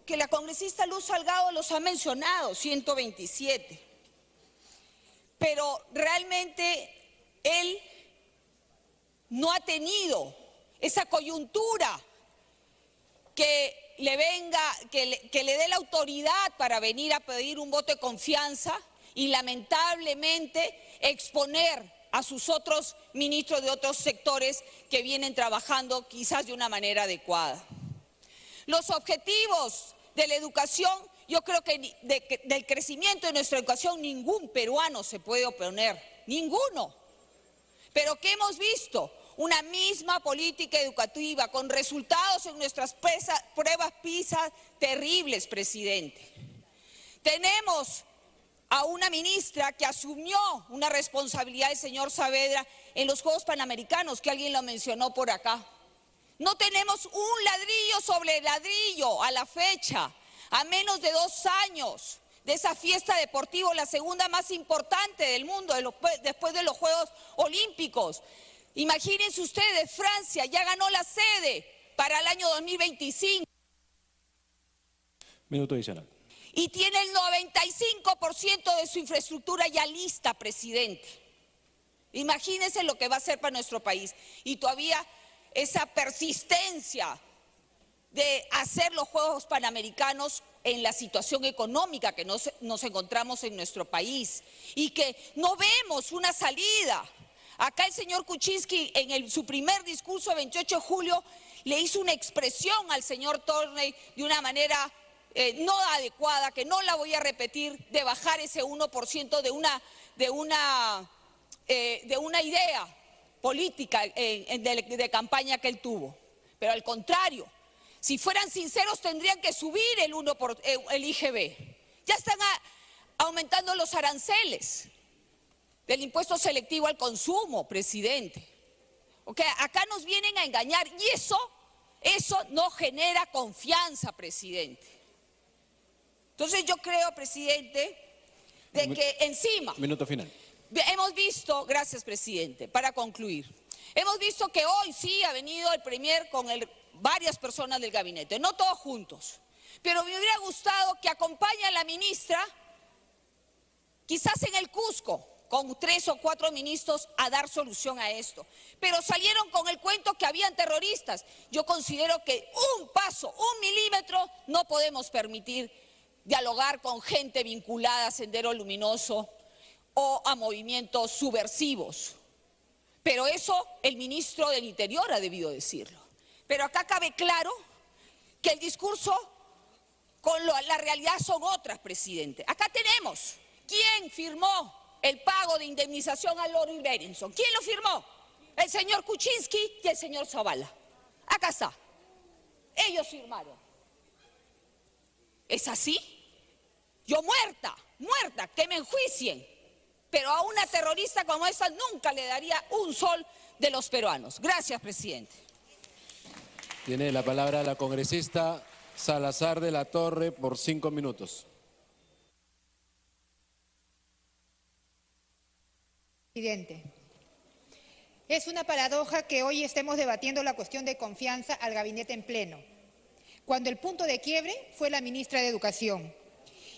que la congresista Luz Salgado los ha mencionado, 127. Pero realmente él no ha tenido esa coyuntura que le dé la autoridad para venir a pedir un voto de confianza y lamentablemente exponer a sus otros ministros de otros sectores que vienen trabajando quizás de una manera adecuada. Los objetivos de la educación, yo creo que del crecimiento de nuestra educación ningún peruano se puede oponer, ninguno. Pero ¿qué hemos visto? Una misma política educativa con resultados en nuestras pruebas PISA terribles, presidente. Tenemos a una ministra que asumió una responsabilidad del señor Saavedra en los Juegos Panamericanos, que alguien lo mencionó por acá. No tenemos un ladrillo sobre ladrillo a la fecha, a menos de 2 años de esa fiesta deportiva, la segunda más importante del mundo después de los Juegos Olímpicos. Imagínense ustedes, Francia ya ganó la sede para el año 2025. Minuto adicional. Y tiene el 95% de su infraestructura ya lista, presidente. Imagínense lo que va a hacer para nuestro país. Y todavía esa persistencia de hacer los Juegos Panamericanos en la situación económica que nos encontramos en nuestro país y que no vemos una salida. Acá el señor Kuczynski en su primer discurso, el 28 de julio, le hizo una expresión al señor Torney de una manera no adecuada, que no la voy a repetir, de bajar ese 1% de una idea política de campaña que él tuvo. Pero al contrario, si fueran sinceros tendrían que subir el IGB. Ya están aumentando los aranceles del impuesto selectivo al consumo, presidente. Okay, acá nos vienen a engañar y eso no genera confianza, presidente. Entonces yo creo, presidente, de que encima... Minuto final. Hemos visto, gracias presidente, para concluir, hemos visto que hoy sí ha venido el premier con varias personas del gabinete, no todos juntos, pero me hubiera gustado que acompañe a la ministra, quizás en el Cusco, con 3 o 4 ministros a dar solución a esto. Pero salieron con el cuento que habían terroristas. Yo considero que un paso, 1 milímetro, no podemos permitir dialogar con gente vinculada a Sendero Luminoso o a movimientos subversivos. Pero eso el ministro del Interior ha debido decirlo. Pero acá cabe claro que el discurso con la realidad son otras, presidente. Acá tenemos quién firmó el pago de indemnización a Lori Berenson. ¿Quién lo firmó? El señor Kuczynski y el señor Zavala. Acá está. Ellos firmaron. ¿Es así? Yo muerta, que me enjuicien. Pero a una terrorista como esa nunca le daría un sol de los peruanos. Gracias, presidente. Tiene la palabra la congresista Salazar de la Torre por 5 minutos. Presidente, es una paradoja que hoy estemos debatiendo la cuestión de confianza al gabinete en pleno, cuando el punto de quiebre fue la ministra de Educación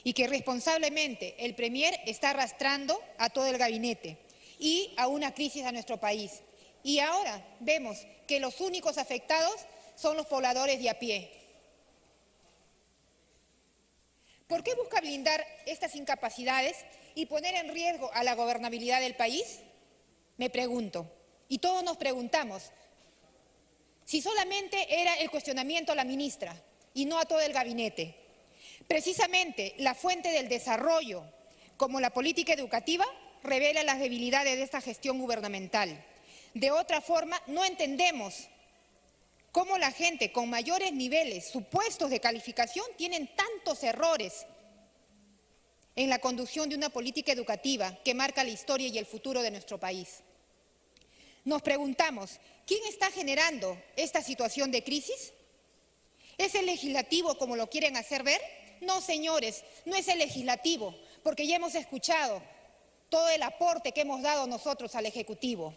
y que responsablemente el premier está arrastrando a todo el gabinete y a una crisis a nuestro país. Y ahora vemos que los únicos afectados son los pobladores de a pie. ¿Por qué busca blindar estas incapacidades y poner en riesgo a la gobernabilidad del país? Me pregunto, y todos nos preguntamos, si solamente era el cuestionamiento a la ministra y no a todo el gabinete. Precisamente la fuente del desarrollo, como la política educativa, revela las debilidades de esta gestión gubernamental. De otra forma, no entendemos cómo la gente con mayores niveles supuestos de calificación tienen tantos errores en la conducción de una política educativa que marca la historia y el futuro de nuestro país. Nos preguntamos, ¿quién está generando esta situación de crisis? ¿Es el legislativo como lo quieren hacer ver? No, señores, no es el legislativo, porque ya hemos escuchado todo el aporte que hemos dado nosotros al Ejecutivo.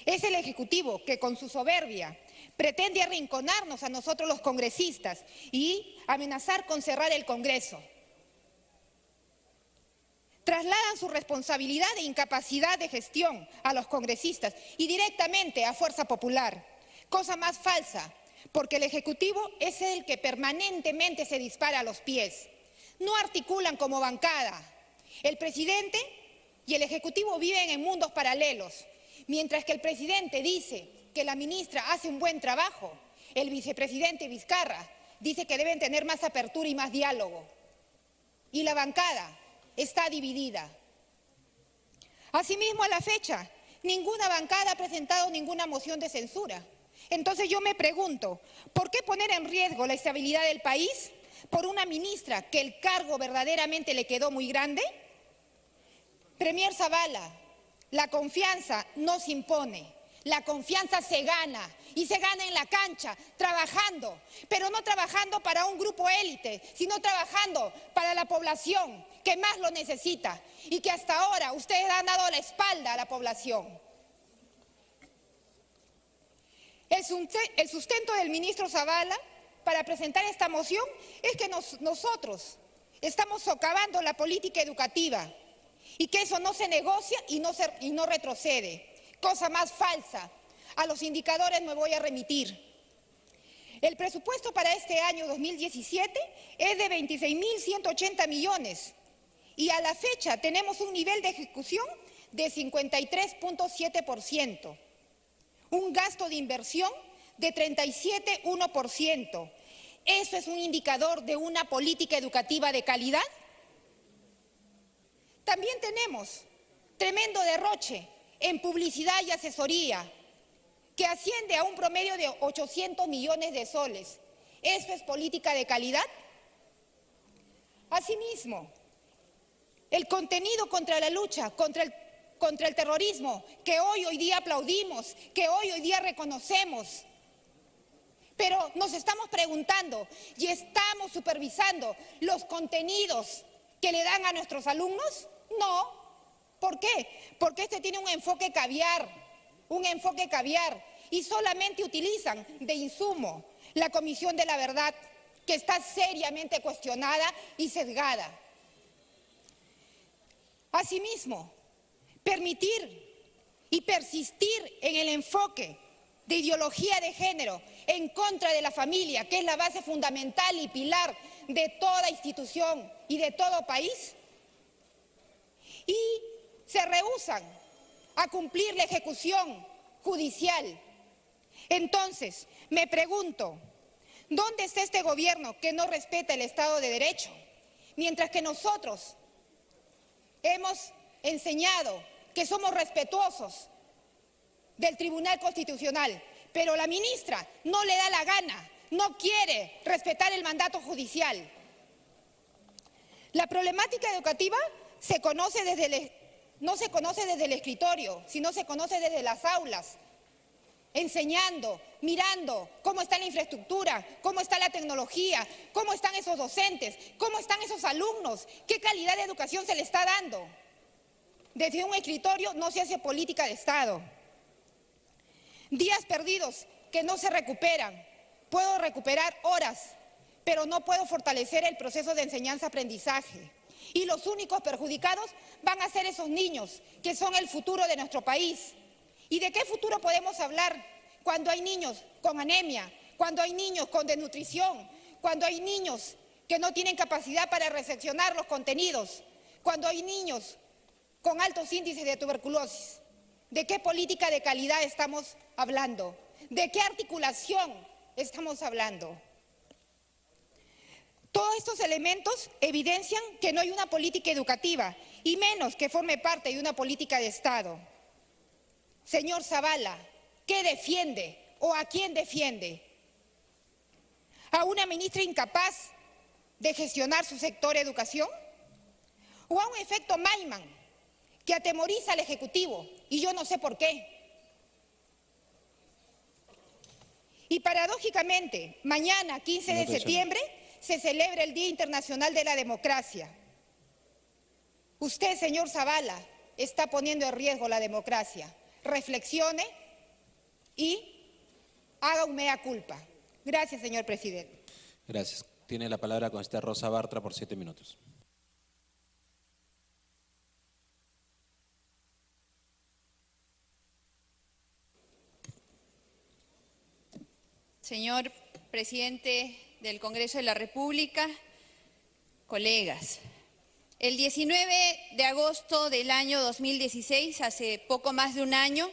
Es el Ejecutivo que con su soberbia Pretende arrinconarnos a nosotros los congresistas y amenazar con cerrar el Congreso. Trasladan su responsabilidad e incapacidad de gestión a los congresistas y directamente a Fuerza Popular. Cosa más falsa, porque el Ejecutivo es el que permanentemente se dispara a los pies. No articulan como bancada. El presidente y el Ejecutivo viven en mundos paralelos. Mientras que el presidente dice que la ministra hace un buen trabajo, el vicepresidente Vizcarra dice que deben tener más apertura y más diálogo. Y la bancada está dividida. Asimismo, a la fecha, ninguna bancada ha presentado ninguna moción de censura. Entonces yo me pregunto, ¿por qué poner en riesgo la estabilidad del país por una ministra que el cargo verdaderamente le quedó muy grande? Premier Zavala, la confianza no se impone, la confianza se gana y se gana en la cancha, trabajando, pero no trabajando para un grupo élite, sino trabajando para la población que más lo necesita y que hasta ahora ustedes han dado la espalda a la población. El sustento del ministro Zavala para presentar esta moción es que nosotros estamos socavando la política educativa y que eso no se negocia y no retrocede. Cosa más falsa. A los indicadores me voy a remitir. El presupuesto para este año 2017 es de 26.180 millones y a la fecha tenemos un nivel de ejecución de 53.7%, un gasto de inversión de 37,1%. ¿Eso es un indicador de una política educativa de calidad? También tenemos tremendo derroche en publicidad y asesoría, que asciende a un promedio de 800 millones de soles. ¿Eso es política de calidad? Asimismo, el contenido contra la lucha, contra el terrorismo, que hoy día aplaudimos, que hoy día reconocemos, pero nos estamos preguntando y estamos supervisando los contenidos que le dan a nuestros alumnos. No. ¿Por qué? Porque este tiene un enfoque caviar y solamente utilizan de insumo la Comisión de la Verdad, que está seriamente cuestionada y sesgada. Asimismo, permitir y persistir en el enfoque de ideología de género en contra de la familia, que es la base fundamental y pilar de toda institución y de todo país, y se rehúsan a cumplir la ejecución judicial. Entonces, me pregunto, ¿dónde está este gobierno que no respeta el Estado de Derecho? Mientras que nosotros hemos enseñado que somos respetuosos del Tribunal Constitucional, pero la ministra no le da la gana, no quiere respetar el mandato judicial. La problemática educativa no se conoce desde el escritorio, sino se conoce desde las aulas, enseñando, mirando cómo está la infraestructura, cómo está la tecnología, cómo están esos docentes, cómo están esos alumnos, qué calidad de educación se le está dando. Desde un escritorio no se hace política de Estado. Días perdidos que no se recuperan. Puedo recuperar horas, pero no puedo fortalecer el proceso de enseñanza-aprendizaje. Y los únicos perjudicados van a ser esos niños, que son el futuro de nuestro país. ¿Y de qué futuro podemos hablar cuando hay niños con anemia, cuando hay niños con desnutrición, cuando hay niños que no tienen capacidad para recepcionar los contenidos, cuando hay niños con altos índices de tuberculosis? ¿De qué política de calidad estamos hablando? ¿De qué articulación estamos hablando? Todos estos elementos evidencian que no hay una política educativa, y menos que forme parte de una política de Estado. Señor Zavala, ¿qué defiende o a quién defiende? ¿A una ministra incapaz de gestionar su sector educación? ¿O a un efecto Maiman que atemoriza al Ejecutivo? Y yo no sé por qué. Y paradójicamente, mañana, 15 de septiembre, se celebra el Día Internacional de la Democracia. Usted, señor Zavala, está poniendo en riesgo la democracia. Reflexione y haga un mea culpa. Gracias, señor presidente. Gracias. Tiene la palabra la congresista Rosa Bartra por 7 minutos. Señor presidente del Congreso de la República, colegas, el 19 de agosto del año 2016, hace poco más de un año,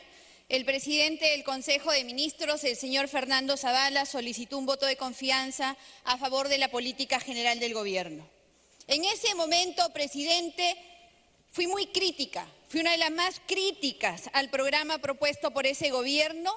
el presidente del Consejo de Ministros, el señor Fernando Zavala, solicitó un voto de confianza a favor de la política general del gobierno. En ese momento, presidente, fui muy crítica, fui una de las más críticas al programa propuesto por ese gobierno.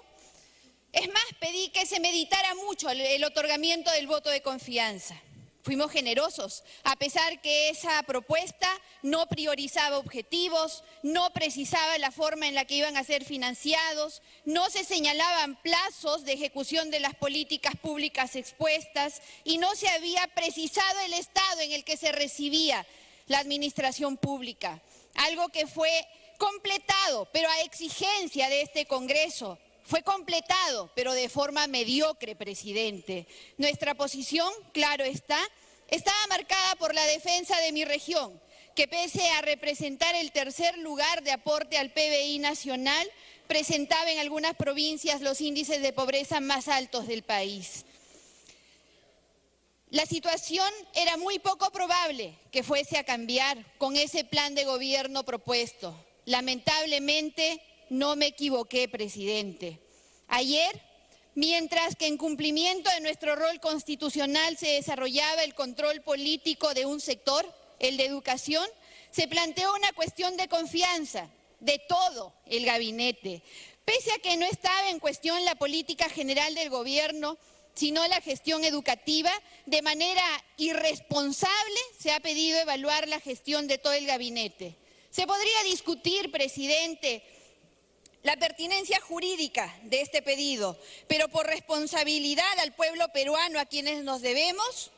Es más, pedí que se meditara mucho el otorgamiento del voto de confianza. Fuimos generosos, a pesar que esa propuesta no priorizaba objetivos, no precisaba la forma en la que iban a ser financiados, no se señalaban plazos de ejecución de las políticas públicas expuestas y no se había precisado el estado en el que se recibía la administración pública. Algo que fue completado, pero a exigencia de este Congreso. Fue completado, pero de forma mediocre, presidente. Nuestra posición, claro está, estaba marcada por la defensa de mi región, que pese a representar el tercer lugar de aporte al PBI nacional, presentaba en algunas provincias los índices de pobreza más altos del país. La situación era muy poco probable que fuese a cambiar con ese plan de gobierno propuesto. Lamentablemente, no me equivoqué, presidente. Ayer, mientras que en cumplimiento de nuestro rol constitucional se desarrollaba el control político de un sector, el de educación, se planteó una cuestión de confianza de todo el gabinete. Pese a que no estaba en cuestión la política general del gobierno, sino la gestión educativa, de manera irresponsable se ha pedido evaluar la gestión de todo el gabinete. Se podría discutir, presidente, la pertinencia jurídica de este pedido, pero por responsabilidad al pueblo peruano a quienes nos debemos,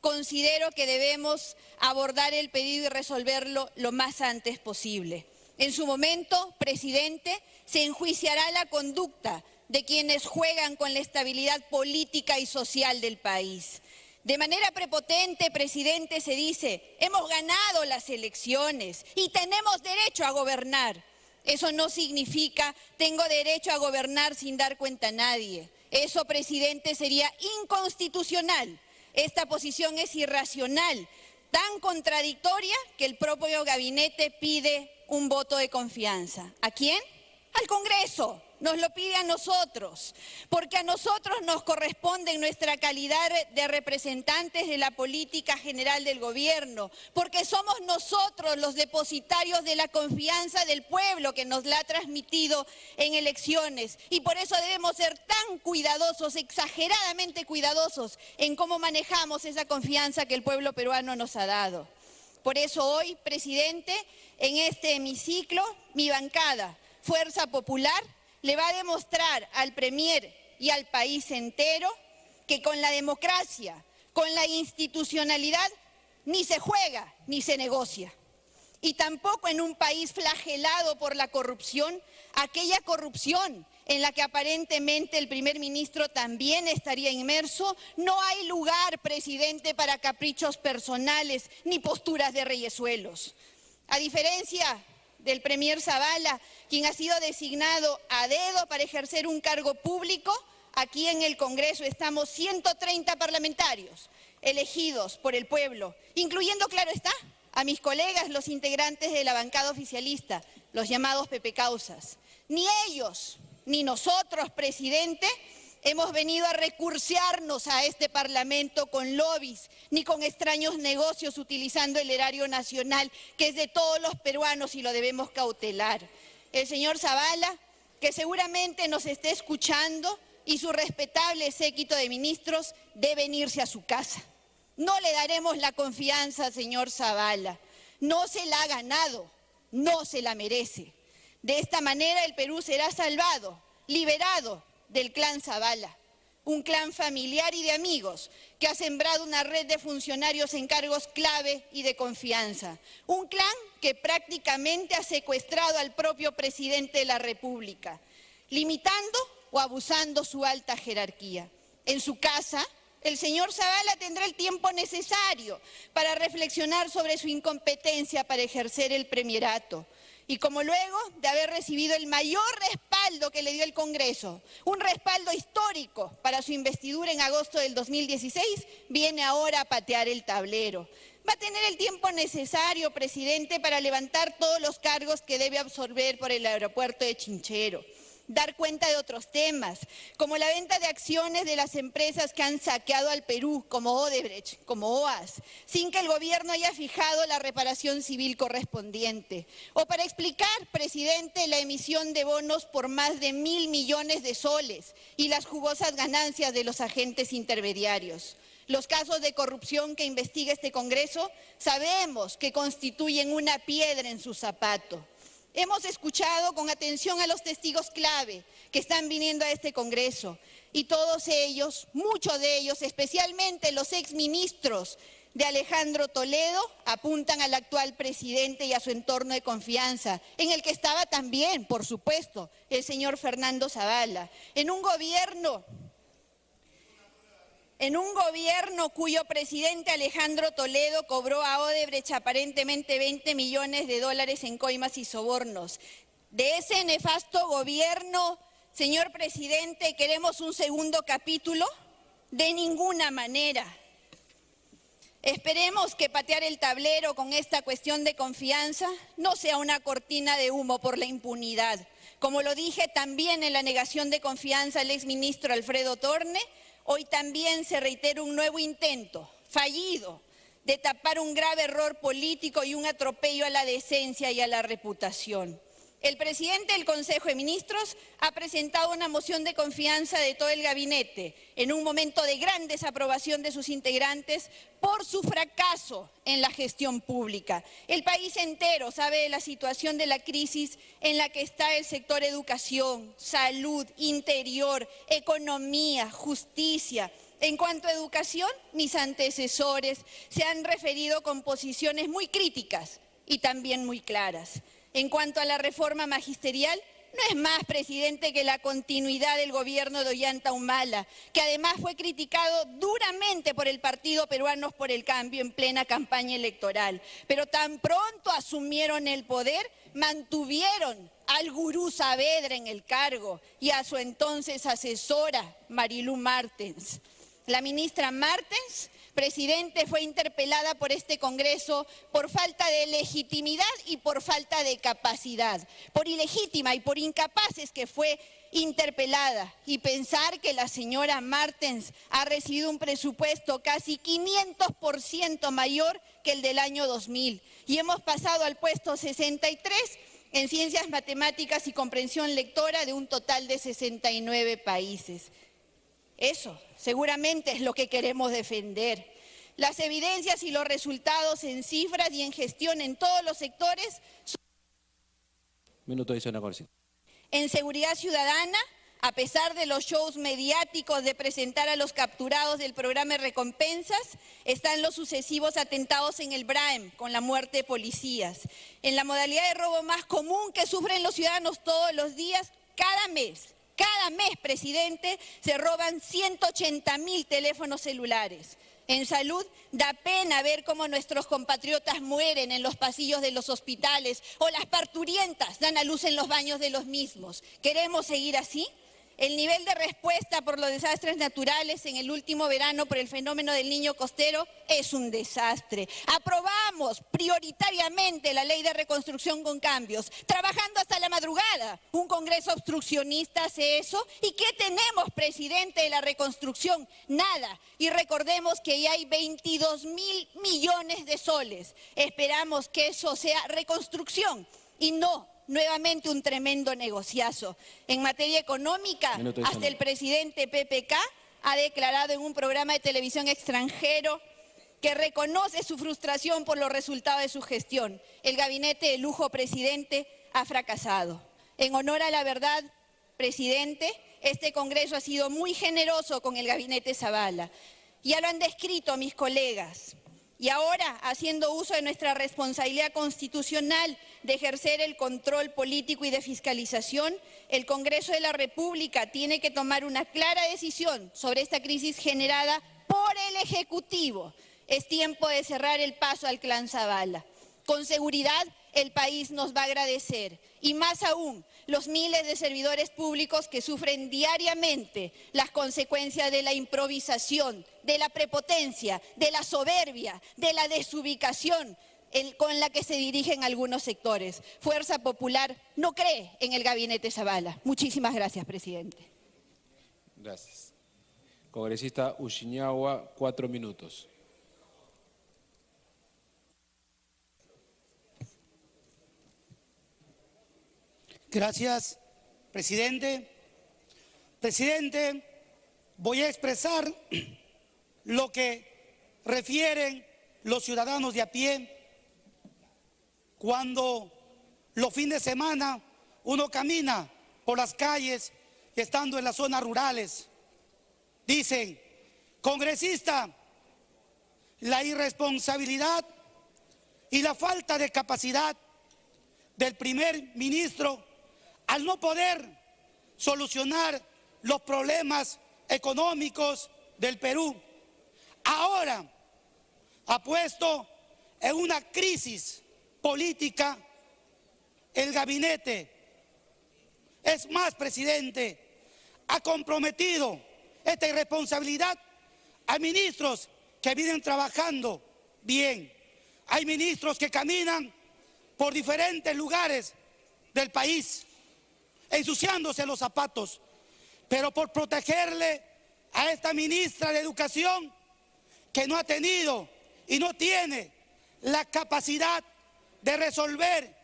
considero que debemos abordar el pedido y resolverlo lo más antes posible. En su momento, presidente, se enjuiciará la conducta de quienes juegan con la estabilidad política y social del país. De manera prepotente, presidente, se dice, hemos ganado las elecciones y tenemos derecho a gobernar. Eso no significa tengo derecho a gobernar sin dar cuenta a nadie. Eso, presidente, sería inconstitucional. Esta posición es irracional, tan contradictoria que el propio gabinete pide un voto de confianza. ¿A quién? Al Congreso. Nos lo pide a nosotros, porque a nosotros nos corresponde en nuestra calidad de representantes de la política general del gobierno, porque somos nosotros los depositarios de la confianza del pueblo que nos la ha transmitido en elecciones y por eso debemos ser tan cuidadosos, exageradamente cuidadosos en cómo manejamos esa confianza que el pueblo peruano nos ha dado. Por eso hoy, presidente, en este hemiciclo, mi bancada, Fuerza Popular, le va a demostrar al Premier y al país entero que con la democracia, con la institucionalidad, ni se juega ni se negocia. Y tampoco en un país flagelado por la corrupción, aquella corrupción en la que aparentemente el primer ministro también estaría inmerso, no hay lugar, presidente, para caprichos personales ni posturas de reyesuelos. A diferencia del premier Zavala, quien ha sido designado a dedo para ejercer un cargo público, aquí en el Congreso estamos 130 parlamentarios elegidos por el pueblo, incluyendo, claro está, a mis colegas, los integrantes de la bancada oficialista, los llamados pepecausas. Ni ellos, ni nosotros, presidente, hemos venido a recursearnos a este Parlamento con lobbies ni con extraños negocios utilizando el erario nacional, que es de todos los peruanos y lo debemos cautelar. El señor Zavala, que seguramente nos esté escuchando, y su respetable séquito de ministros deben irse a su casa. No le daremos la confianza, señor Zavala. No se la ha ganado, no se la merece. De esta manera el Perú será salvado, liberado del clan Zavala, un clan familiar y de amigos que ha sembrado una red de funcionarios en cargos clave y de confianza. Un clan que prácticamente ha secuestrado al propio presidente de la República, limitando o abusando su alta jerarquía. En su casa, el señor Zavala tendrá el tiempo necesario para reflexionar sobre su incompetencia para ejercer el premierato. Y como luego de haber recibido el mayor respaldo que le dio el Congreso, un respaldo histórico para su investidura en agosto del 2016, viene ahora a patear el tablero. Va a tener el tiempo necesario, presidente, para levantar todos los cargos que debe absorber por el aeropuerto de Chinchero. Dar cuenta de otros temas, como la venta de acciones de las empresas que han saqueado al Perú, como Odebrecht, como OAS, sin que el gobierno haya fijado la reparación civil correspondiente. O para explicar, presidente, la emisión de bonos por más de 1.000 millones de soles y las jugosas ganancias de los agentes intermediarios. Los casos de corrupción que investiga este Congreso sabemos que constituyen una piedra en su zapato. Hemos escuchado con atención a los testigos clave que están viniendo a este Congreso y todos ellos, muchos de ellos, especialmente los exministros de Alejandro Toledo, apuntan al actual presidente y a su entorno de confianza, en el que estaba también, por supuesto, el señor Fernando Zavala, en un gobierno cuyo presidente Alejandro Toledo cobró a Odebrecht aparentemente 20 millones de dólares en coimas y sobornos. De ese nefasto gobierno, señor presidente, ¿queremos un segundo capítulo? De ninguna manera. Esperemos que patear el tablero con esta cuestión de confianza no sea una cortina de humo por la impunidad. Como lo dije también en la negación de confianza al exministro Alfredo Torne, hoy también se reitera un nuevo intento, fallido, de tapar un grave error político y un atropello a la decencia y a la reputación. El presidente del Consejo de Ministros ha presentado una moción de confianza de todo el gabinete en un momento de gran desaprobación de sus integrantes por su fracaso en la gestión pública. El país entero sabe de la situación de la crisis en la que está el sector educación, salud, interior, economía, justicia. En cuanto a educación, mis antecesores se han referido con posiciones muy críticas y también muy claras. En cuanto a la reforma magisterial, no es más, presidente, que la continuidad del gobierno de Ollanta Humala, que además fue criticado duramente por el Partido Peruanos por el Cambio en plena campaña electoral. Pero tan pronto asumieron el poder, mantuvieron al gurú Saavedra en el cargo y a su entonces asesora, Marilú Martens. La ministra Martens, presidente, fue interpelada por este Congreso por falta de legitimidad y por falta de capacidad. Por ilegítima y por incapaces que fue interpelada. Y pensar que la señora Martens ha recibido un presupuesto casi 500% mayor que el del año 2000. Y hemos pasado al puesto 63 en Ciencias Matemáticas y Comprensión Lectora de un total de 69 países. Eso seguramente es lo que queremos defender. Las evidencias y los resultados en cifras y en gestión en todos los sectores. Minuto dice una cosita. En seguridad ciudadana, a pesar de los shows mediáticos de presentar a los capturados del programa de recompensas, están los sucesivos atentados en el Braem con la muerte de policías. En la modalidad de robo más común que sufren los ciudadanos todos los días, cada mes, presidente, se roban 180.000 teléfonos celulares. En salud, da pena ver cómo nuestros compatriotas mueren en los pasillos de los hospitales o las parturientas dan a luz en los baños de los mismos. ¿Queremos seguir así? El nivel de respuesta por los desastres naturales en el último verano por el fenómeno del Niño Costero es un desastre. Aprobamos prioritariamente la ley de reconstrucción con cambios, trabajando hasta la madrugada. ¿Un Congreso obstruccionista hace eso? ¿Y qué tenemos, presidente, de la reconstrucción? Nada. Y recordemos que ya hay 22.000 millones de soles. Esperamos que eso sea reconstrucción y no nuevamente un tremendo negociazo. En materia económica, hasta el presidente PPK ha declarado en un programa de televisión extranjero que reconoce su frustración por los resultados de su gestión. El gabinete de lujo, presidente, ha fracasado. En honor a la verdad, presidente, este Congreso ha sido muy generoso con el gabinete Zavala. Ya lo han descrito mis colegas. Y ahora, haciendo uso de nuestra responsabilidad constitucional de ejercer el control político y de fiscalización, el Congreso de la República tiene que tomar una clara decisión sobre esta crisis generada por el Ejecutivo. Es tiempo de cerrar el paso al clan Zavala. Con seguridad, el país nos va a agradecer. Y más aún, los miles de servidores públicos que sufren diariamente las consecuencias de la improvisación, de la prepotencia, de la soberbia, de la desubicación con la que se dirigen algunos sectores. Fuerza Popular no cree en el gabinete Zavala. Muchísimas gracias, presidente. Gracias. Congresista Ushuñahua, 4 minutos. Gracias, presidente. Presidente, voy a expresar lo que refieren los ciudadanos de a pie cuando los fines de semana uno camina por las calles y estando en las zonas rurales. Dicen, congresista, la irresponsabilidad y la falta de capacidad del primer ministro al no poder solucionar los problemas económicos del Perú. Ahora ha puesto en una crisis política el gabinete. Es más, presidente, ha comprometido esta irresponsabilidad a ministros que vienen trabajando bien. Hay ministros que caminan por diferentes lugares del país, ensuciándose los zapatos, pero por protegerle a esta ministra de Educación que no ha tenido y no tiene la capacidad de resolver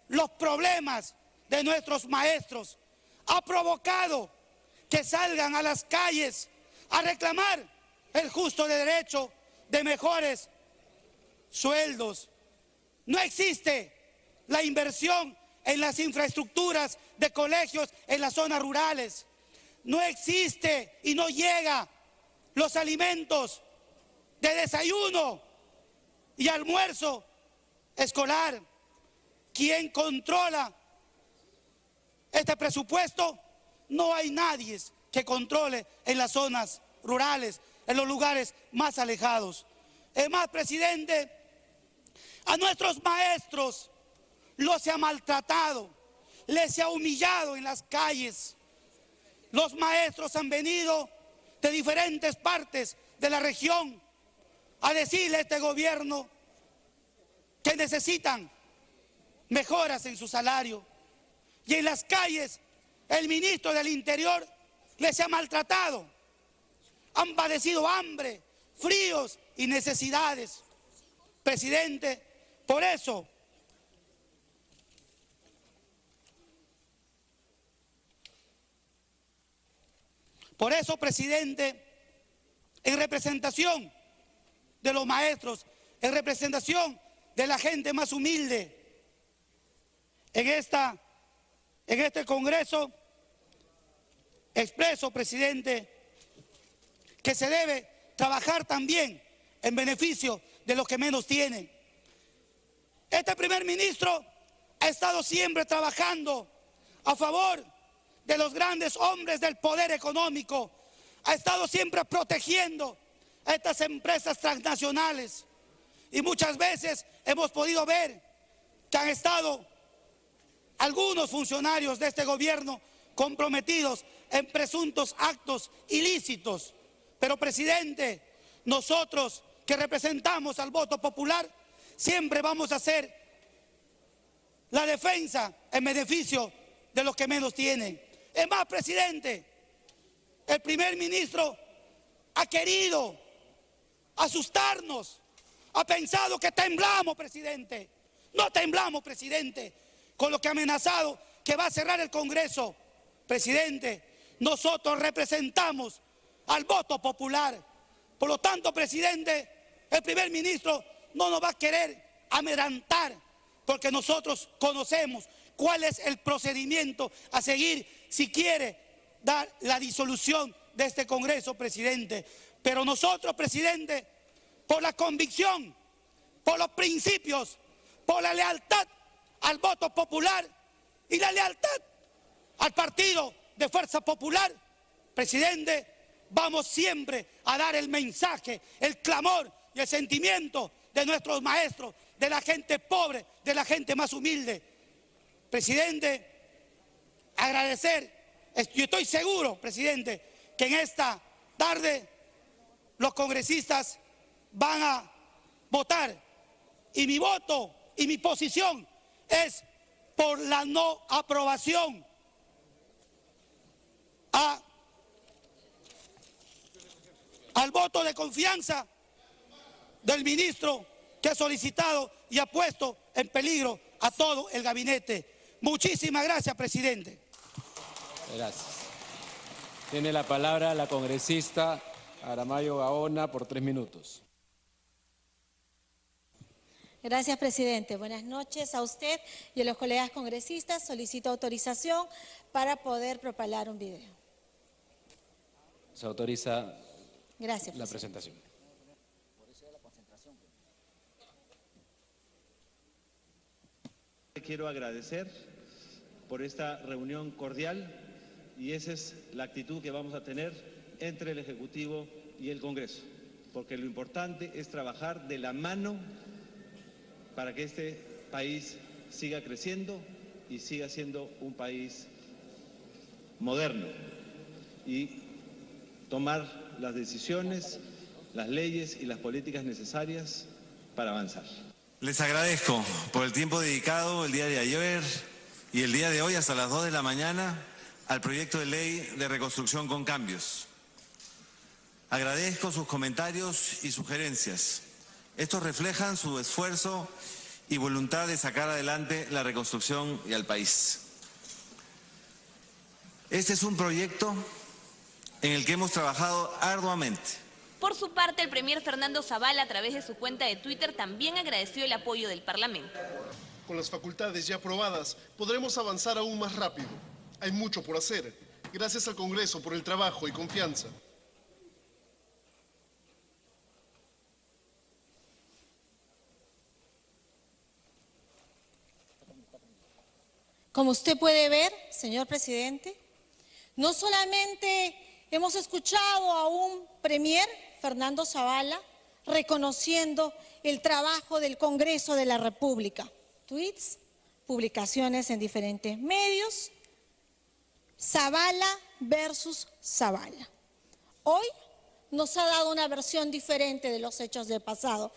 los problemas de nuestros maestros, ha provocado que salgan a las calles a reclamar el justo derecho de mejores sueldos. No existe la inversión en las infraestructuras de colegios en las zonas rurales. No existe y no llega los alimentos de desayuno y almuerzo escolar. ¿Quién controla este presupuesto? No hay nadie que controle en las zonas rurales, en los lugares más alejados. Es más, presidente, a nuestros maestros los se ha maltratado, les se ha humillado en las calles. Los maestros han venido de diferentes partes de la región a decirle a este gobierno que necesitan mejoras en su salario. Y en las calles el ministro del Interior les ha maltratado. Han padecido hambre, fríos y necesidades. Presidente, por eso presidente, en representación de los maestros, en representación de la gente más humilde, en este Congreso, expreso, presidente, que se debe trabajar también en beneficio de los que menos tienen. Este primer ministro ha estado siempre trabajando a favor de los grandes hombres del poder económico, ha estado siempre protegiendo a estas empresas transnacionales y muchas veces hemos podido ver que han estado algunos funcionarios de este gobierno comprometidos en presuntos actos ilícitos. Pero, presidente, nosotros que representamos al voto popular siempre vamos a hacer la defensa en beneficio de los que menos tienen. Es más, presidente, el primer ministro ha querido asustarnos, ha pensado que temblamos, presidente. No temblamos, presidente, con lo que ha amenazado que va a cerrar el Congreso. Presidente, nosotros representamos al voto popular. Por lo tanto, presidente, el primer ministro no nos va a querer amedrentar, porque nosotros conocemos cuál es el procedimiento a seguir si quiere dar la disolución de este Congreso, presidente. Pero nosotros, presidente, por la convicción por los principios, por la lealtad al voto popular y la lealtad al partido de Fuerza Popular, presidente, vamos siempre a dar el mensaje, el clamor y el sentimiento de nuestros maestros, de la gente pobre, de la gente más humilde. Presidente, agradecer, yo estoy seguro, presidente, que en esta tarde los congresistas van a votar y mi voto y mi posición es por la no aprobación al voto de confianza del ministro que ha solicitado y ha puesto en peligro a todo el gabinete. Muchísimas gracias, presidente. Gracias. Tiene la palabra la congresista Aramayo Gaona por 3 minutos. Gracias, presidente. Buenas noches a usted y a los colegas congresistas. Solicito autorización para poder propalar un video. Se autoriza Gracias, la presidente. presentación. Quiero agradecer por esta reunión cordial y esa es la actitud que vamos a tener entre el Ejecutivo y el Congreso, porque lo importante es trabajar de la mano para que este país siga creciendo y siga siendo un país moderno y tomar las decisiones, las leyes y las políticas necesarias para avanzar. Les agradezco por el tiempo dedicado el día de ayer y el día de hoy hasta las 2 de la mañana al proyecto de ley de reconstrucción con cambios. Agradezco sus comentarios y sugerencias. Estos reflejan su esfuerzo y voluntad de sacar adelante la reconstrucción y al país. Este es un proyecto en el que hemos trabajado arduamente. Por su parte, el premier Fernando Zavala, a través de su cuenta de Twitter, también agradeció el apoyo del Parlamento. Con las facultades ya aprobadas, podremos avanzar aún más rápido. Hay mucho por hacer. Gracias al Congreso por el trabajo y confianza. Como usted puede ver, señor presidente, no solamente hemos escuchado a un premier, Fernando Zavala, reconociendo el trabajo del Congreso de la República. Tweets, publicaciones en diferentes medios, Zavala versus Zavala. Hoy nos ha dado una versión diferente de los hechos del pasado.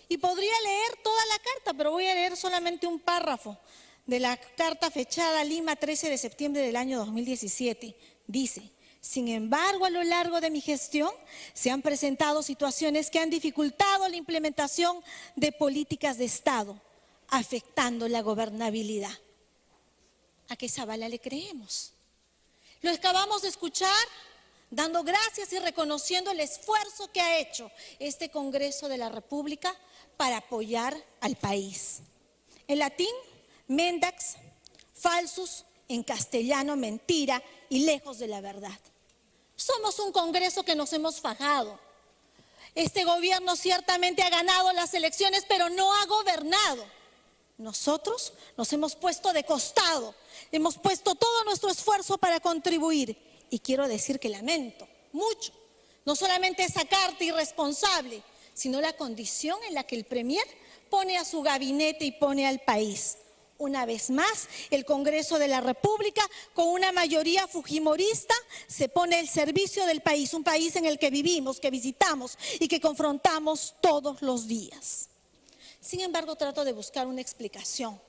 Y podría leer toda la carta, pero voy a leer solamente un párrafo de la carta fechada Lima 13 de septiembre del año 2017. Dice: sin embargo, a lo largo de mi gestión se han presentado situaciones que han dificultado la implementación de políticas de Estado, afectando la gobernabilidad. ¿A qué Zavala le creemos? Lo acabamos de escuchar dando gracias y reconociendo el esfuerzo que ha hecho este Congreso de la República para apoyar al país. En latín, mendax, falsus, en castellano, mentira y lejos de la verdad. Somos un Congreso que nos hemos fajado. Este gobierno ciertamente ha ganado las elecciones, pero no ha gobernado. Nosotros nos hemos puesto de costado, hemos puesto todo nuestro esfuerzo para contribuir. Y quiero decir que lamento mucho, no solamente esa carta irresponsable, sino la condición en la que el premier pone a su gabinete y pone al país. Una vez más, el Congreso de la República, con una mayoría fujimorista, se pone al servicio del país, un país en el que vivimos, que visitamos y que confrontamos todos los días. Sin embargo, trato de buscar una explicación.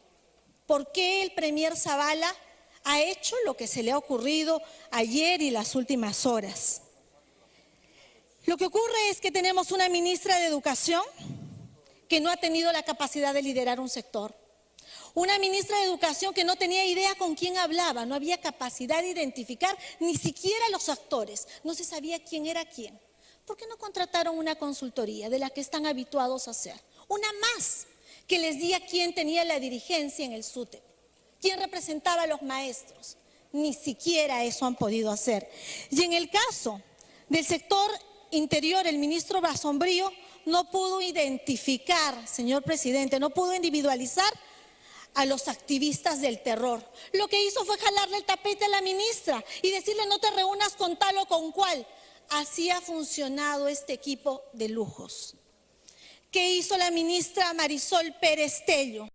¿Por qué el premier Zavala ha hecho lo que se le ha ocurrido ayer y las últimas horas? Lo que ocurre es que tenemos una ministra de Educación que no ha tenido la capacidad de liderar un sector. Una ministra de Educación que no tenía idea con quién hablaba, no había capacidad de identificar ni siquiera los actores, no se sabía quién era quién. ¿Por qué no contrataron una consultoría de la que están habituados a hacer? Una más, que les diga quién tenía la dirigencia en el SUTEP, quién representaba a los maestros. Ni siquiera eso han podido hacer. Y en el caso del sector interior, el ministro Basombrío no pudo identificar, señor presidente, no pudo individualizar a los activistas del terror. Lo que hizo fue jalarle el tapete a la ministra y decirle no te reúnas con tal o con cual. Así ha funcionado este equipo de lujos. ¿Qué hizo la ministra Marisol Pérez Tello?